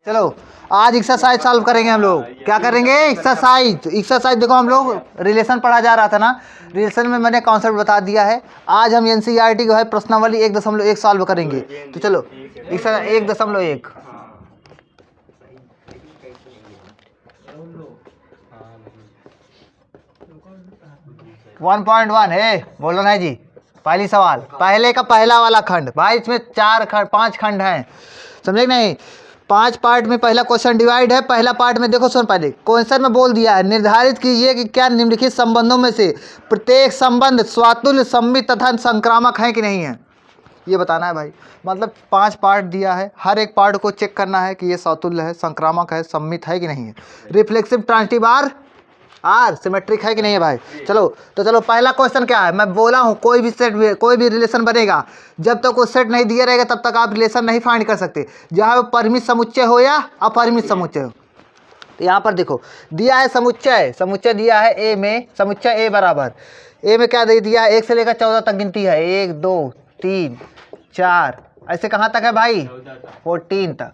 चलो आज exercise solve करेंगे हम लोग। क्या करेंगे? एक्सरसाइज देखो, हम लोग रिलेशन पढ़ा जा रहा था ना, रिलेशन में मैंने कॉन्सेप्ट बता दिया है। आज हम एनसीईआरटी को है प्रश्नावली 1.1 सॉल्व करेंगे। तो चलो एक्सरसाइज 1.1 1.1 है, बोलो ना जी। पहली सवाल, पहले का पहला वाला खंड भाई, इसमें 5 खंड हैं, समझे नहीं? 5 पार्ट में पहला क्वेश्चन डिवाइड है। पहला पार्ट में देखो, सुन, पहले क्वेश्चन में बोल दिया है, निर्धारित कीजिए कि क्या निम्नलिखित संबंधों में से प्रत्येक संबंध स्वातुल्य, सममित तथा संक्रामक है कि नहीं है, ये बताना है भाई। मतलब 5 पार्ट दिया है, हर एक पार्ट को चेक करना है कि ये स्वातुल्य है, संक्रामक है, सममित है कि नहीं है, रिफ्लेक्सिव, ट्रांजिटिव आर सिमेट्रिक है कि नहीं है भाई। चलो पहला क्वेश्चन क्या है, मैं बोला हूँ कोई भी रिलेशन बनेगा, जब तक वो सेट नहीं दिया रहेगा तब तक आप रिलेशन नहीं फाइंड कर सकते, जहाँ पे परिमित समुच्चय हो या अपरिमित समुच्चय हो। तो यहाँ पर देखो दिया है समुच्चय दिया है ए में, समुच्चय ए बराबर, ए में क्या दे दिया है, 1 से लेकर 14 तक गिनती है, 1 2 3 4, ऐसे कहाँ तक है भाई, 14 तक।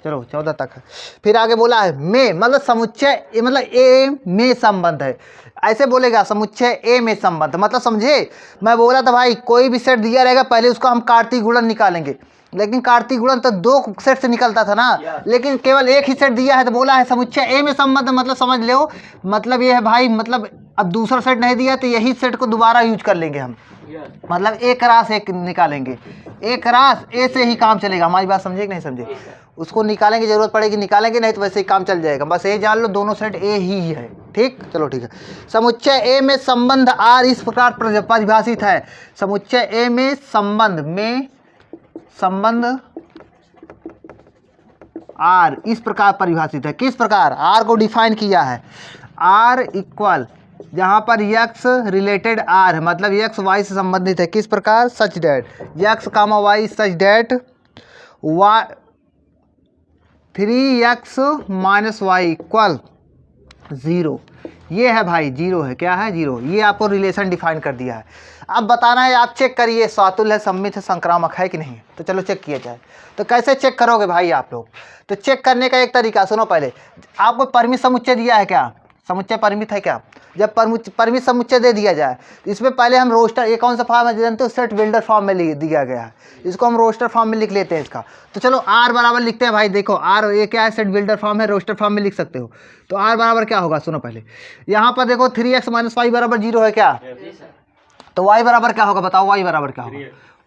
चलो 14 तक है। फिर आगे बोला है में, मतलब समुच्चय मतलब ए में संबंध है, ऐसे बोलेगा समुच्चय ए में संबंध, मतलब समझे। मैं बोला था भाई कोई भी सेट दिया रहेगा पहले उसको हम कार्तीय गुणन निकालेंगे, लेकिन कार्तीय गुणन तो 2 सेट से निकलता था ना, लेकिन केवल एक ही सेट दिया है तो बोला है समुच्चय ए में संबंध, मतलब समझ लो, मतलब ये है भाई, मतलब अब दूसरा सेट नहीं दिया तो यही सेट को दोबारा यूज कर लेंगे हम, मतलब एक रास एक निकालेंगे, एक रास ए से ही काम चलेगा। हमारी बात समझे कि नहीं समझे? उसको निकालने की जरूरत पड़ेगी, निकालेंगे नहीं तो वैसे ही काम चल जाएगा, बस ये जान लो दोनों सेट ए ही है, ठीक। चलो ठीक है। समुच्चय ए में संबंध आर इस प्रकार परिभाषित है, समुच्चय ए में संबंध आर इस प्रकार परिभाषित है। किस प्रकार? आर को डिफाइन किया है, आर इक्वल, जहाँ पर यक्स रिलेटेड आर है, मतलब यक्स वाई से संबंधित है। किस प्रकार? Such that X comma Y such that Y 3x minus Y equal 0, ये है भाई, 0 है। क्या है? 0। ये आपको रिलेशन डिफाइन कर दिया है। अब बताना है, आप चेक करिए स्वातुल्य है, सममित है, संक्रामक है कि नहीं। तो चलो चेक किया जाए। तो कैसे चेक करोगे भाई आप लोग? तो चेक करने का एक तरीका सुनो, पहले आपको परिमित समुच्चय दिया है क्या, समुच्चय परिमित है क्या? जब परिमित समुच्चय दे दिया जाए तो इसमें पहले हम रोस्टर, ये कौन सा फॉर्म है जानते हो? सेट बिल्डर फॉर्म में दिया गया है, इसको हम रोस्टर फॉर्म में लिख लेते हैं इसका। तो चलो आर बराबर लिखते हैं भाई, देखो आर ये क्या है, सेट बिल्डर फॉर्म है, रोस्टर फॉर्म में लिख सकते हो। तो आर बराबर क्या होगा, सुनो पहले, यहाँ पर देखो 3x माइनस वाई बराबर 0 है क्या? तो वाई बराबर क्या होगा बताओ, वाई बराबर क्या होगा?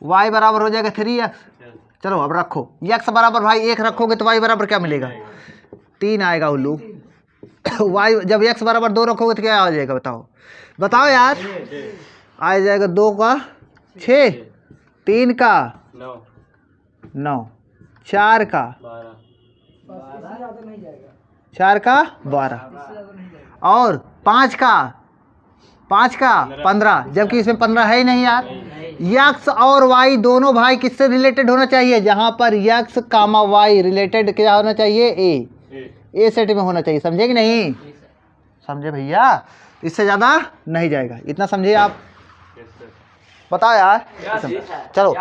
वाई बराबर हो जाएगा 3x। चलो अब रखो, x बराबर भाई 1 रखोगे तो वाई बराबर क्या मिलेगा? 3 आएगा उल्लू। वाई जब x बराबर 2 रखोगे तो क्या आ जाएगा बताओ यार, आ जाएगा 2 का 6, 3 का 9, 4 का 12 और 5 का 15, जबकि इसमें 15 है ही नहीं यार। यक्स और वाई दोनों भाई किससे रिलेटेड होना चाहिए? जहां पर यक्स कामा वाई रिलेटेड क्या होना चाहिए? ए सेट में होना चाहिए, समझे कि नहीं? समझे भैया? इससे ज़्यादा नहीं जाएगा, इतना समझे आप? बताओ यार। चलो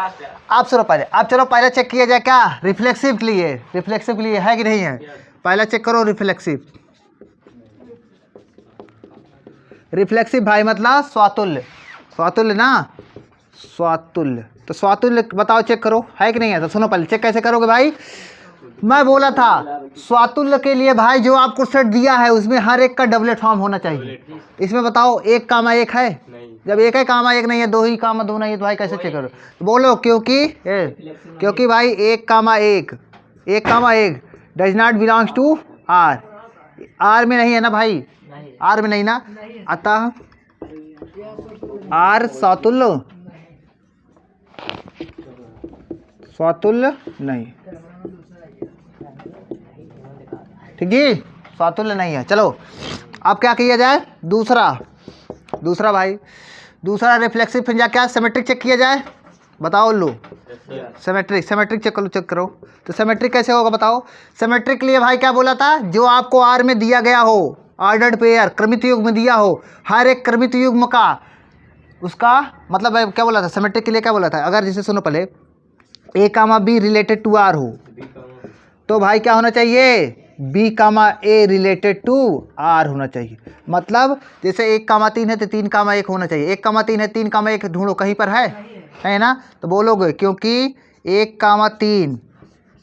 आप सुनो पहले, अब चलो पहले चेक किया जाए क्या, रिफ्लेक्सिव के लिए है कि नहीं है? पहला चेक करो रिफ्लेक्सिव भाई, मतलब स्वातुल्य ना, स्वातुल्य। तो स्वातुल्य बताओ, चेक करो है कि नहीं है। तो सुनो पहले चेक कैसे करोगे भाई, मैं बोला था स्वातुल्य के लिए भाई जो आपको सेट दिया है उसमें हर एक का डबलेट फॉर्म होना चाहिए। इसमें बताओ 1 कामा 1 है, जब 1 है कामा 1 नहीं है, 2 ही कामा 2 नहीं है, तो भाई कैसे चेक करो? तो बोलो क्योंकि भाई 1 comma 1 does not belongs to r में नहीं है ना भाई, आर में नहीं ना, अतः आर स्वातुल्य नहीं, ठीक है, स्वातुल्य नहीं है। चलो अब क्या किया जाए, दूसरा भाई, दूसरा रिफ्लेक्सिव, फिर क्या सिमेट्रिक चेक किया जाए, बताओ लो। सिमेट्रिक चेक करो। तो सिमेट्रिक कैसे होगा बताओ? सिमेट्रिक के लिए भाई क्या बोला था, जो आपको आर में दिया गया हो, ऑर्डर्ड पेयर क्रमित युग्म में दिया हो, हर एक क्रमित युग्म का उसका मतलब क्या बोला था सिमेट्रिक के लिए? क्या बोला था? अगर जैसे सुनो पहले, a comma b related to r हो, तो भाई क्या होना चाहिए, b comma a related to r होना चाहिए। मतलब जैसे 1,3 है तो 3,1 होना चाहिए, 1,3 है 3,1 ढूंढो कहीं पर है ना, तो बोलोगे क्योंकि 1,3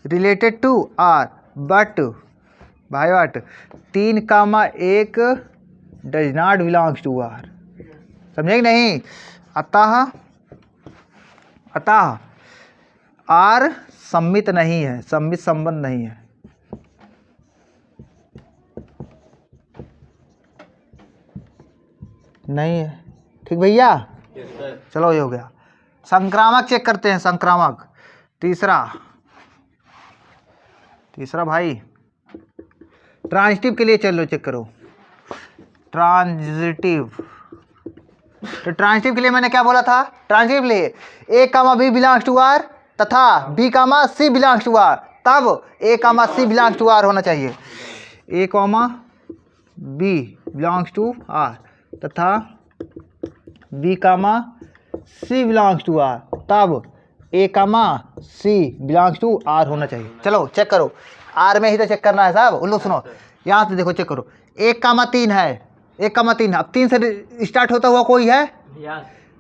रिलेटेड टू आर बट भाई what 3,1 does not belongs to r, समझे कि नहीं। अतः आर सम्मित नहीं है, सम्मित संबंध नहीं है। नहीं है, ठीक भैया। चलो ये हो गया। संक्रामक चेक करते हैं, संक्रामक तीसरा भाई ट्रांजिटिव के लिए चलो चेक करो। ट्रांजिटिव, तो ट्रांजिटिव के लिए मैंने क्या बोला था, ट्रांजिटिव के लिए ए comma B belongs to r तथा b comma C belongs to r, तब a comma C belongs to r होना चाहिए। A comma B belongs to r तथा b comma C belongs to r, तब a comma C belongs to r होना चाहिए। चलो check करो, are में ही तो चेक करना है साहब। उल्लू सुनो, यहाँ से देखो चेक करो, 1,3 है, 1,3 अब 3 से स्टार्ट होता हुआ कोई है,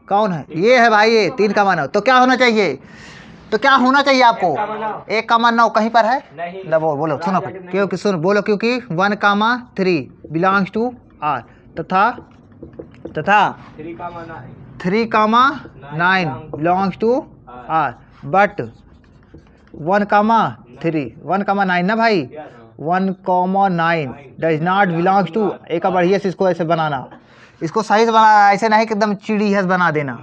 कौन है, ये है भाई, ये 3,9, तो क्या होना चाहिए, तो क्या होना चाहिए आपको 1,9 कहीं पर है ना, बोलो सुनो, क्योंकि सुन बोलो, क्योंकि 1,3 बिलोंग्स टू आर तथा 3,9 बिलोंग्स टू आर बट 1,9 ना भाई, 1,9 डज नॉट बिलोंग्स टू, एक बढ़िया से इसको ऐसे बनाना, इसको सही से बनाना, ऐसे नहीं कि एकदम चिड़ी हंस बना देना,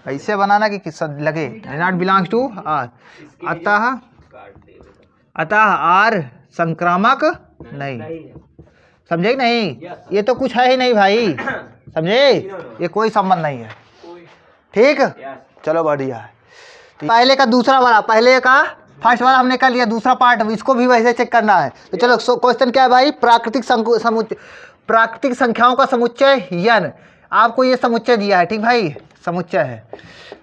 ऐसे बनाना कि लगे नॉट बिलोंग्स टू आर। अतः आर संक्रामक नहीं, समझे कि नहीं, ये तो कुछ है ही नहीं भाई, समझे, ये कोई संबंध नहीं है, ठीक। चलो बढ़िया है। पहले का दूसरा वाला, पहले का फर्स्ट वाला हमने कर लिया, दूसरा पार्ट इसको भी वैसे चेक करना है। तो चलो क्वेश्चन क्या है भाई, प्राकृतिक संख्याओं का समुच्चय यन, आपको ये समुच्चय दिया है, ठीक भाई, समुच्चय है।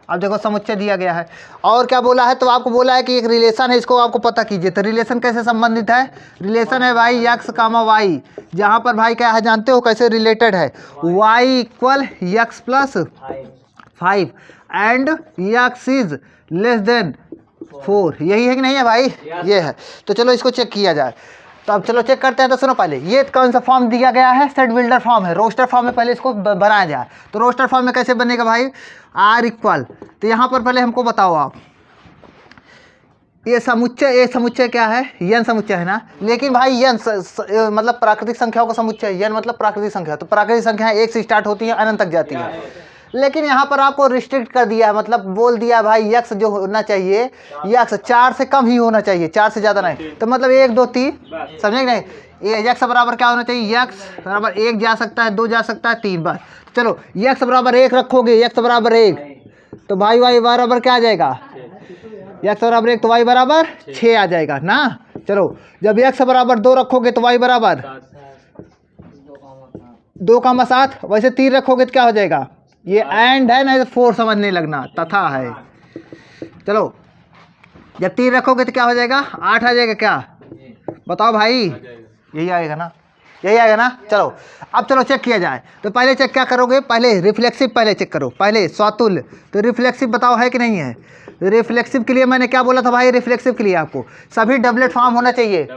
अब देखो समुच्चय दिया गया है, और क्या बोला है, तो आपको बोला है कि एक रिलेशन है, इसको आपको पता कीजिए। तो रिलेशन कैसे संबंधित है, रिलेशन है भाई x कामा वाई, जहाँ पर भाई क्या है जानते हो कैसे रिलेटेड है, y equal x plus 5 and x is less than 4, यही है कि नहीं है भाई, ये है। तो चलो इसको चेक किया जाए। तो अब चलो चेक करते हैं। तो सुनो, पहले ये कौन सा फॉर्म दिया गया है, सेट बिल्डर फॉर्म है, रोस्टर फॉर्म में पहले इसको बनाया जाए। तो रोस्टर फॉर्म में कैसे बनेगा भाई, आर इक्वल, तो यहाँ पर पहले हमको बताओ आप, ये समुच्चय क्या है, यन समुच्चय है ना, लेकिन भाई यन मतलब प्राकृतिक संख्याओं का समुच्चय, यन मतलब प्राकृतिक संख्या, तो प्राकृतिक संख्या 1 से स्टार्ट होती है अनंत तक जाती है, लेकिन यहाँ पर आपको रिस्ट्रिक्ट कर दिया है, मतलब बोल दिया भाई यक्स जो होना चाहिए, यक्स 4 से कम ही होना चाहिए, 4 से ज़्यादा नहीं। तो मतलब 1 2 3, समझे नहीं, ये यक्स बराबर क्या होना चाहिए, यक्स बराबर 1 जा सकता है, 2 जा सकता है, 3 बस। चलो यक्स बराबर 1 रखोगे, यक्स बराबर 1, तो भाई वाई बराबर क्या आ जाएगा, यक्स बराबर 1 तो वाई बराबर 6 आ जाएगा ना। चलो जब यक्स बराबर 2 रखोगे तो वाई बराबर 2,7, वैसे 3 रखोगे तो क्या हो जाएगा, ये एंड है ना, 4 समझने लगना, तथा है। चलो जब 3 रखोगे तो क्या हो जाएगा, 8 आ जाएगा, क्या बताओ भाई, यही आएगा ना, यही आएगा ना। चलो अब चलो चेक किया जाए। तो पहले चेक क्या करोगे, पहले रिफ्लेक्सिव पहले चेक करो, पहले स्वातुल्य। तो रिफ्लेक्सिव बताओ है कि नहीं है, रिफ्लेक्सिव के लिए मैंने क्या बोला था भाई, रिफ्लेक्सिव के लिए आपको सभी डबलेट फॉर्म होना चाहिए,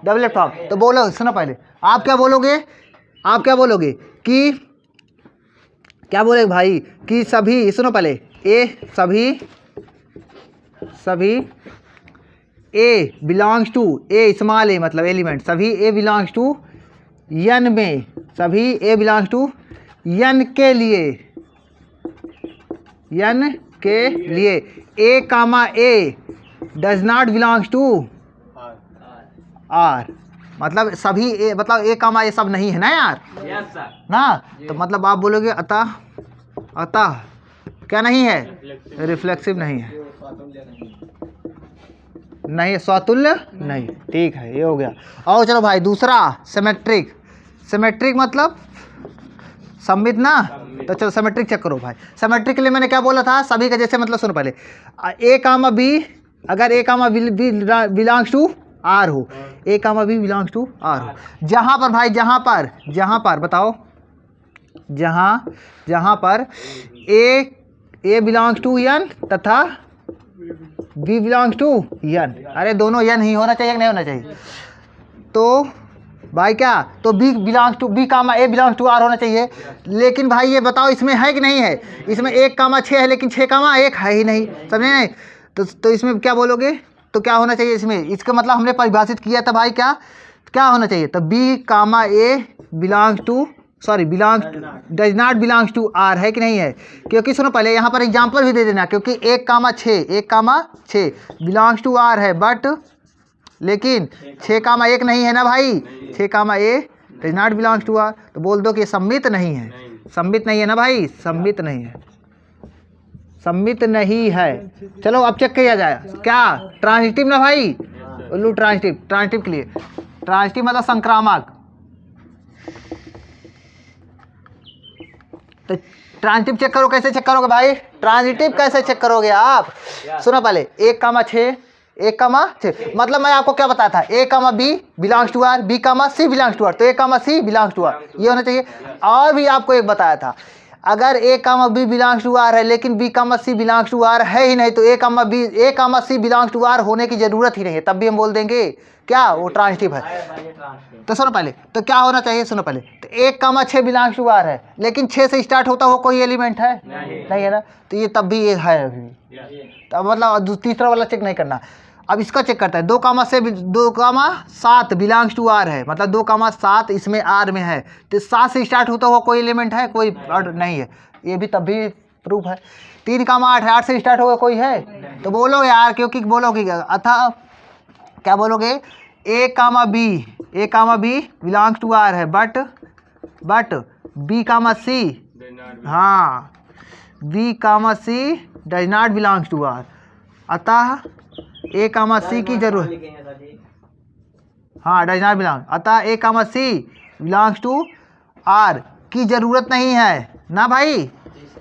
डबलेट फॉर्म। तो बोलो, सुनो पहले आप क्या बोलोगे, कि क्या बोले भाई, कि सभी, सुनो पहले, सभी ए बिलोंग्स टू, ए स्मॉल ए मतलब एलिमेंट, सभी ए बिलोंग्स टू यन में, सभी ए बिलोंग्स टू यन के लिए ए comma A does not belongs to R, मतलब सभी ए, मतलब ए कामा ए सब नहीं है ना यार, ना। तो मतलब आप बोलोगे अतः क्या नहीं है, रिफ्लेक्सिव नहीं है, नहीं स्वातुल्य नहीं, ठीक है, ये हो गया। और चलो भाई दूसरा सिमेट्रिक मतलब सममित ना। तो चलो सिमेट्रिक चेक करो भाई। सिमेट्रिक के लिए मैंने क्या बोला था, सभी का जैसे, मतलब सुनो पहले, ए कामा बी अगर a comma B belongs to r हो, ए comma B belongs to r हो, जहाँ पर भाई जहाँ पर बताओ, जहाँ पर ए बिलोंग्स टू एन तथा बी बिलोंग्स टू एन, अरे दोनों एन ही होना चाहिए कि नहीं होना चाहिए? तो भाई क्या, तो b belongs to b comma a belongs to r होना चाहिए। लेकिन भाई ये बताओ इसमें है कि नहीं है? इसमें 1 कामा 6 है, लेकिन 6 कामा 1 है ही नहीं, समझे नहीं? तो इसमें क्या बोलोगे? तो क्या होना चाहिए इसमें? इसका मतलब हमने परिभाषित किया था भाई, क्या होना चाहिए? तो b comma a belongs to does not belongs to are, है कि नहीं है? क्योंकि सुनो पहले यहाँ पर एग्जाम्पल भी दे देना, क्योंकि 1 कामा 6 बिलोंग्स टू आर है, बट लेकिन 6 कामा 1 नहीं है ना भाई, 6 comma A does not belongs to R, तो बोल दो कि सम्मित नहीं है, सम्मित नहीं है ना भाई, सम्मित नहीं है, सम्मित नहीं है। चलो अब चेक किया जाए, क्या ट्रांजिटिव ना भाई, उल्लू ट्रांजिटिव के लिए, ट्रांजिटिव मतलब संक्रामक। तो ट्रांजिटिव चेक करो, कैसे चेक करोगे भाई? ट्रांजिटिव कैसे चेक करोगे आप? सुनो पहले 1 कामा 6 मतलब मैं आपको क्या बताया था, A comma B belongs to R, B comma C belongs to R, तो ए comma C belongs to R ये होना चाहिए। और भी आपको एक बताया था, अगर a comma B belongs to are है लेकिन b comma C belongs to are है ही नहीं, तो ए comma C belongs to r होने की जरूरत ही नहीं है, तब भी हम बोल देंगे क्या वो ट्रांजिटिव है। तो सुनो पहले, तो क्या होना चाहिए? सुनो पहले, तो 1 कामा 6 बिलोंग्स टू आर है, लेकिन 6 से स्टार्ट होता हो कोई एलिमेंट है नहीं है ना, तो ये तब भी ये है अभी। तो मतलब तीसरा वाला चेक नहीं करना। अब इसका चेक करता है, 2 कामा 7 बिलोंग्स टू आर है, मतलब 2 कामा 7 इसमें आर में है, तो 7 से स्टार्ट होता हुआ कोई एलिमेंट है? कोई नहीं है, ये भी तब भी प्रूफ है। 3 कामा 8 है, 8 से स्टार्ट होगा कोई है? तो बोलो यार, क्योंकि बोलोगे अतः क्या बोलोगे? A comma B belongs to are है, बट बी कामा सी, हाँ b comma c does not belongs to are, अतः ए कामा सी की जरूरत, हाँ डज नॉट बिलोंग, अतः a comma C belongs to are की जरूरत नहीं है ना भाई,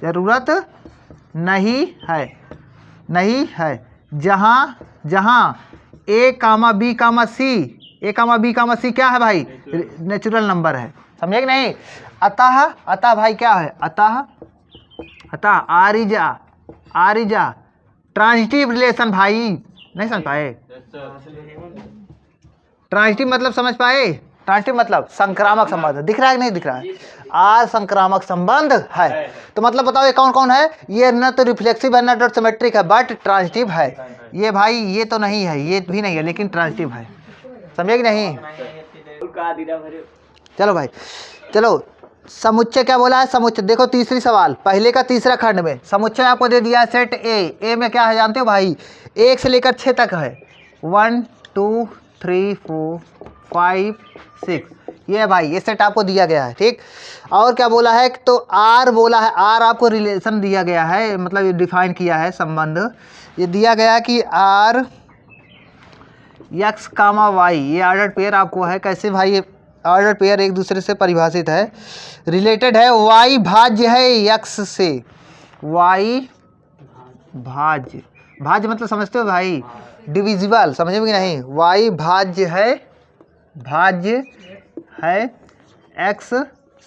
जरूरत नहीं है। जहाँ ए कामा बी कामा सी क्या है भाई? नेचुरल नंबर है, समझे कि नहीं? अतः भाई क्या है? अतः are is a transitive relation भाई, नहीं समझ पाए? ट्रांजिटिव मतलब समझ पाए? ट्रांजिटिव मतलब संक्रामक संबंध, दिख रहा है कि नहीं दिख रहा है? आर संक्रामक संबंध है, तो मतलब बताओ ये कौन कौन है? ये न तो रिफ्लेक्सिव है न तो सिमेट्रिक है, बट ट्रांजिटिव है। ये भाई ये तो नहीं है, ये भी नहीं है, लेकिन ट्रांजिटिव है, समझे कि नहीं? चलो भाई, चलो समुच्चय क्या बोला है? समुच्चय देखो, तीसरी सवाल, पहले का तीसरा खंड में समुच्चय आपको दे दिया है सेट ए में क्या है जानते हो भाई? 1 से लेकर 6 तक है, 1 2 3 4 5 6, ये भाई ये सेट आपको दिया गया है, ठीक। और क्या बोला है? तो आर बोला है, आर आपको रिलेशन दिया गया है, मतलब ये डिफाइन किया है संबंध, ये दिया गया कि आर एक्स कामा वाई, ये ऑर्डर पेयर आपको है। कैसे भाई? ये ऑर्डर पेयर एक दूसरे से परिभाषित है, रिलेटेड है, वाई भाज्य है एक्स से, वाई भाज्य मतलब समझते हो भाई? डिविजिबल, समझे कि नहीं? वाई भाज्य है एक्स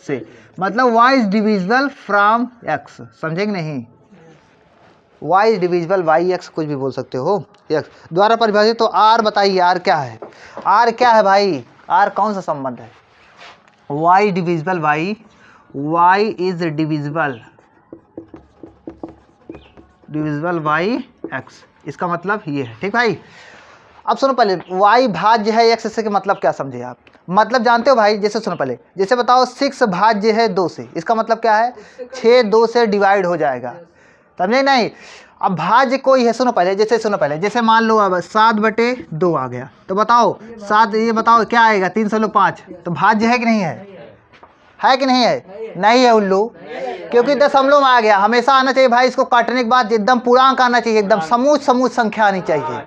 से, मतलब y is divisible from x, समझे कि नहीं? Y is divisible Y x, कुछ भी बोल सकते हो, एक्स द्वारा परिभाषित। तो आर बताइए, आर क्या है? आर क्या है भाई? आर कौन सा संबंध है? Y divisible Y is divisible Y X, इसका मतलब ये है, ठीक भाई। अब सुनो पहले, वाई भाज्य है एक्स से के मतलब क्या समझे आप? मतलब जानते हो भाई? जैसे सुनो पहले, जैसे बताओ 6 भाज्य है 2 से, इसका मतलब क्या है? 6 2 से डिवाइड हो जाएगा, समझे नहीं? अब भाज्य कोई है, सुनो पहले, जैसे मान लो अब 7/2 आ गया, तो बताओ 7, ये बताओ क्या आएगा? 3 से लो 5, तो भाज्य है कि नहीं है? है कि नहीं है? नहीं है उल्लू, क्योंकि दशमलव में आ गया। हमेशा आना चाहिए भाई, इसको काटने के बाद एकदम पूर्णांक आना चाहिए, एकदम समूह संख्या आनी चाहिए।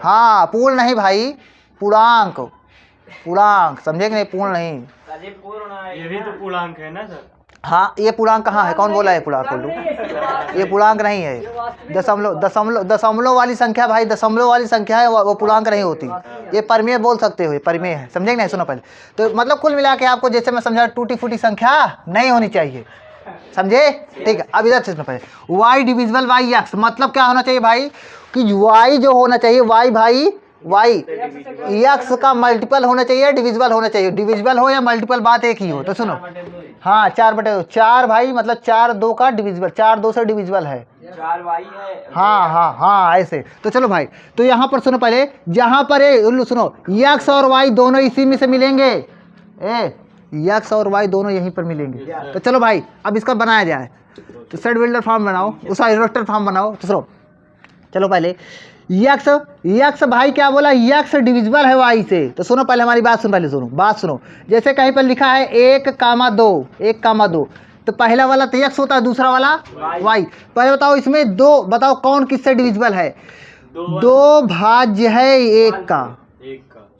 हाँ पूर्ण नहीं भाई, पूर्णांक, समझे कि नहीं? पूर्ण नहीं, ये भी तो पूर्णांक है ना सर? हाँ, ये पूर्णांक कहाँ है? कौन बोला है पूर्णांक? बोलो, ये पूर्णांक नहीं है। दशमलव दशमलव दशमलव वाली संख्या भाई, दशमलव वाली संख्या है, वो पूर्णांक नहीं होती। ये परिमेय बोल सकते हो, ये परिमेय है, समझेंगे नहीं? सुनो पहले तो मतलब कुल मिला के आपको जैसे मैं समझा, टूटी फूटी संख्या नहीं होनी चाहिए, समझे? ठीक है, अब इधर से सुनो पहले। वाई डिविजिबल बाई एक्स मतलब क्या होना चाहिए भाई? कि वाई जो होना चाहिए, वाई भाई वाई एक्स का मल्टीपल होना चाहिए, डिविजिबल होना चाहिए। डिविजिबल हो या मल्टीपल बात एक ही हो। तो सुनो, हाँ 4/2, 4 भाई मतलब 4 2 का डिविजिबल, 4 2 से डिविजिबल है, 4 वाई है। हाँ हाँ हाँ ऐसे। तो चलो भाई, तो यहाँ पर सुनो पहले, जहाँ पर उल्लू सुनो, एक्स और वाई दोनों इसी में से मिलेंगे, एक्स और वाई दोनों यहीं पर मिलेंगे। तो चलो भाई, अब इसका बनाया जाए। तो सेट बिल्डर फॉर्म बनाओ, उसका रोस्टर फॉर्म बनाओ। तो सुनो, चलो पहले यक्स भाई क्या बोला? यक्स डिविजिबल है वाई से। तो सुनो पहले हमारी बात सुनो, पहले सुनो बात सुनो। जैसे कहीं पर लिखा है 1,2, 1,2, तो पहला वाला तो यक्स होता है, दूसरा वाला वाई। पहले बताओ इसमें दो, बताओ कौन किससे डिविजिबल है? 2 भाज्य है 1 का,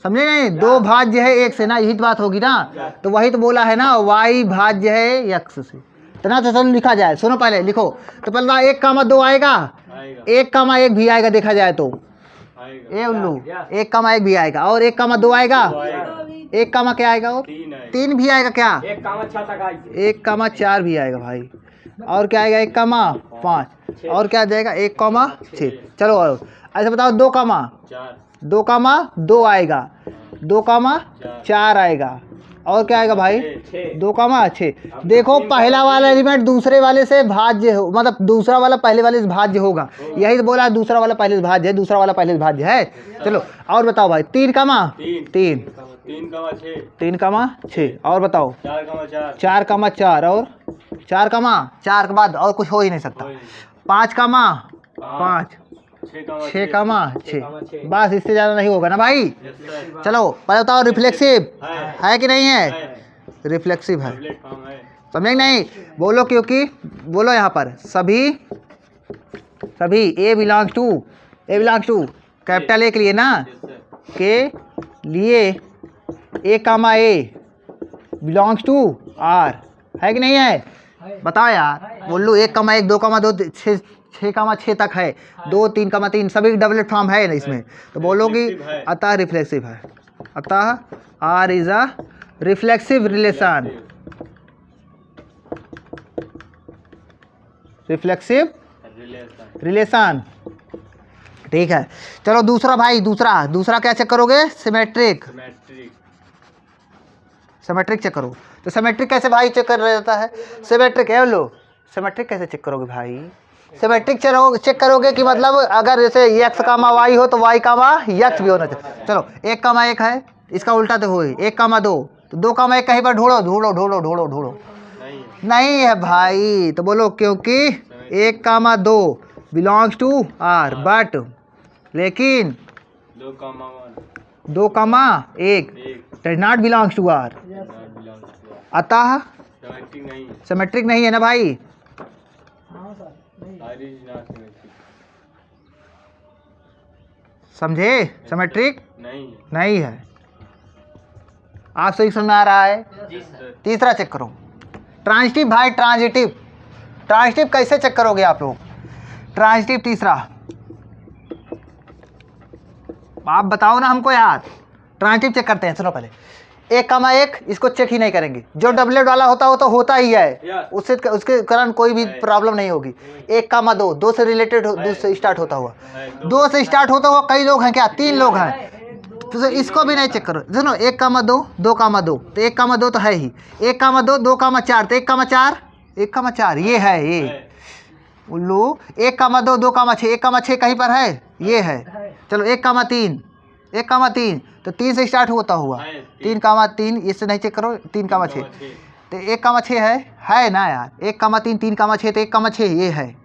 समझे नहीं? 2 भाज्य है 1 से ना, यही तो बात होगी ना। तो वही तो बोला है ना, वाई भाज्य है यक्स से। तो ना, तो चलो लिखा जाए। सुनो पहले लिखो, तो पहले 1,2 आएगा, 1,1 भी आएगा, देखा जाए तो ए उल्लू 1,1 भी आएगा, और 1,2 आएगा, 1, क्या आएगा? और 3 भी आएगा, क्या 1,4 भी आएगा भाई, और क्या आएगा? 1,5, और क्या आ जाएगा? 1,6। चलो और ऐसे बताओ, 2,2 आएगा, 2,4 आएगा, और क्या आएगा भाई? 2,6। देखो पहला वाला एलिमेंट दूसरे वाले से भाज्य हो, मतलब दूसरा वाला पहले वाले से भाज्य होगा, यही तो बोला, दूसरा वाला पहले से भाज्य है, दूसरा वाला पहले से भाज्य है। चलो और बताओ भाई, 3,6, और बताओ 4,4, और 4 के बाद और कुछ हो ही नहीं सकता। 5,5, 6,6, बस इससे ज़्यादा नहीं होगा ना भाई। चलो पहले बताओ, रिफ्लेक्सिव है कि नहीं है? रिफ्लेक्सिव है, समझे नहीं? बोलो, क्योंकि बोलो यहाँ पर सभी ए बिलोंग्स टू कैपिटल ए के लिए ना, के लिए ए बिलोंग्स टू आर, है कि नहीं है? बताओ यार, बोलो 1,1, 2,2, 6,6 तक है, 2, 3,3 सभी डबल फॉर्म है ना इसमें। तो बोलोगी अतः रिफ्लेक्सिव है, अतः are is a reflexive relation, ठीक है। चलो दूसरा भाई, दूसरा क्या चेक करोगे? सिमेट्रिक चेक करो। तो सिमेट्रिक कैसे भाई चेक कर रहा जाता है? सिमेट्रिक है लो, सिमेट्रिक कैसे चेक करोगे भाई? सिमेट्रिक चेक करोगे कि मतलब अगर जैसे एक्स कामा वाई हो तो वाई कामा एक्स भी होना चाहिए। चलो 1,1 है, इसका उल्टा तो हो 1,2, तो 2,1 कहीं पर ढूंढो नहीं है भाई। तो बोलो क्योंकि 1,2 बिलोंग्स टू आर, बट लेकिन 2,1 does not belongs to are, अतः सिमेट्रिक नहीं है ना भाई। समझे? सिमेट्रिक नहीं है। आप सही समझ में आ रहा है? तीसरा चेक करो, ट्रांजिटिव भाई। ट्रांजिटिव कैसे चेक करोगे आप लोग? ट्रांजिटिव तीसरा, आप बताओ ना हमको यार। ट्रांजिटिव चेक करते हैं, सुनो पहले। 1,1 इसको चेक ही नहीं करेंगे, जो डबलेट वाला होता हो तो होता ही है, उससे उसके कारण कोई भी प्रॉब्लम नहीं होगी। 1,2 2 से रिलेटेड, 2 से स्टार्ट होता हुआ, 2 से स्टार्ट होता हुआ कई लोग हैं, क्या 3 लोग हैं, तो इसको भी नहीं चेक करो। सुनो 1,2 2,2, तो 1,2 तो है ही, 1,2 2,4, तो 1,4 ये है, ये उल्लू 1,2 2,6, 1,6 कहीं पर है, ये है। चलो 1,3 तो 3 से स्टार्ट होता हुआ, 3,3 इससे नहीं चेक करो, 3,6 तो 1,6 है ना यार। 1,3 3,6 तो 1,6 ये है।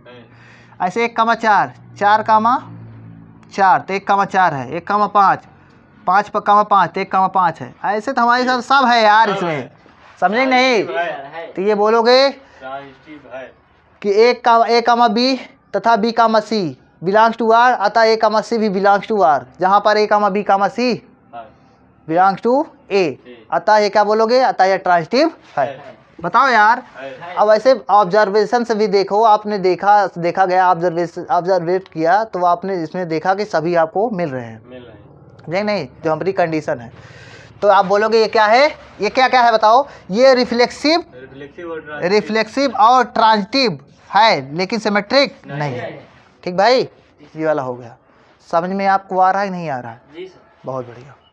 ऐसे 1,4 4,4 तो 1,4 है, 1,5 5,5 तो 1,5 है। ऐसे तो हमारे साथ सब है यार इसमें, समझेंगे नहीं? तो ये बोलोगे कि A, तथा B, बिलोंग्स टू आर, अतः A, भी बिलोंग्स टू आर। जहाँ पर A, B, बिलोंग्स टू ए, अतः ये क्या बोलोगे? अतः ये ट्रांजिटिव है। बताओ यार। अब ऐसे ऑब्जर्वेशन से भी देखो, आपने देखा गया, ऑब्जर्वेट किया तो आपने इसमें देखा कि सभी आपको मिल रहे हैं, नहीं जो हमारी कंडीशन है। तो आप बोलोगे ये क्या है, ये क्या क्या है बताओ। ये रिफ्लेक्सिव और ट्रांजिटिव है, लेकिन सिमेट्रिक नहीं है। ठीक भाई, ये वाला हो गया। समझ में आपको आ रहा है नहीं आ रहा है? बहुत बढ़िया।